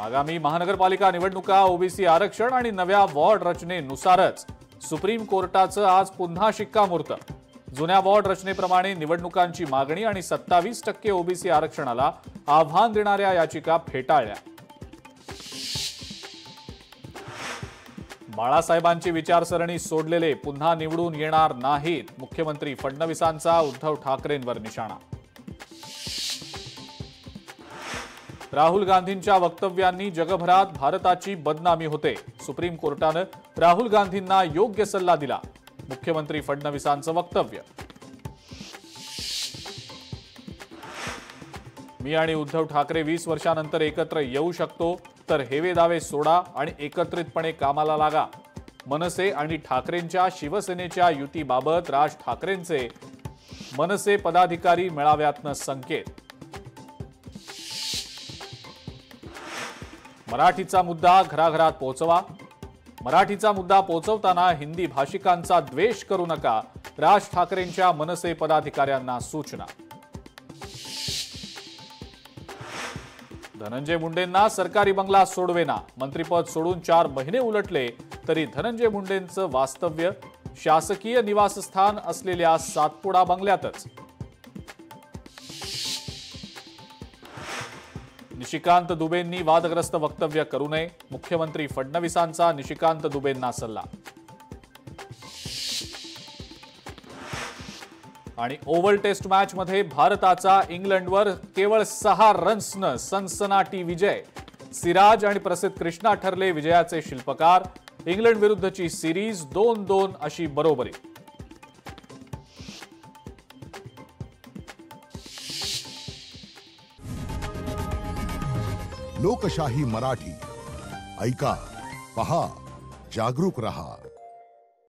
आगामी महानगरपालिका निवडणुका ओबीसी आरक्षण आणि नव्या वॉर्ड रचनेनुसारच सुप्रीम कोर्टाचं आज पुन्हा शिक्कामोर्तब। जुन्या वॉर्ड रचनेप्रमाणे निवडणुकांची मागणी आणि 27% ओबीसी आरक्षणाला आव्हान देणाऱ्या याचिका फेटाळल्या। बाळासाहेबांची विचारसरणी सोडलेले पुन्हा निवडून येणार नाहीत, मुख्यमंत्री फडणवीसांचा उद्धव ठाकरेंवर निशाणा। राहुल गांधींच्या वक्तव्यांनी जगभरात भारताची बदनामी होते, सुप्रीम कोर्टानं राहुल गांधींना योग्य सल्ला दिला, मुख्यमंत्री फडणवीसांचं वक्तव्य। मी आणि उद्धव ठाकरे 20 वर्षांनंतर एकत्र येऊ शकतो, तर हेवे दावे सोडा आणि एकत्रितपणे कामाला लागा। मनसे आणि ठाकरेंच्या शिवसेनेच्या युतीबाबत राज ठाकरेंचे मनसे पदाधिकारी मेळाव्यातनं संकेत। मराठीचा मुद्दा घराघरात पोहोचवा, मराठीचा मुद्दा पोहोचवताना हिंदी भाषिकांचा द्वेष करू नका, राज ठाकरेंच्या मनसे पदाधिकाऱ्यांना सूचना। धनंजय मुंडेंना सरकारी बंगला सोडवेना, मंत्रिपद सोडून 4 महिने उलटले तरी धनंजय मुंडेंचं वास्तव्य शासकीय निवासस्थान असलेल्या सातपुडा बंगल्यातच। निशिकांत दुबेंनी वादग्रस्त वक्तव्य करू नये, मुख्यमंत्री फडणवीसांचा निशिकांत दुबेंना सल्ला। आणि ओव्हल टेस्ट मॅच मध्ये भारताचा इंग्लंडवर केवळ 6 रन्सनं सनसनाटी विजय, सिराज आणि प्रसिद्ध कृष्णा ठरले विजयाचे शिल्पकार। इंग्लंड विरुद्धची सिरीज 2-2 अशी बरोबरी। लोकशाही मराठी ऐका, पहा, जागरूक रहा।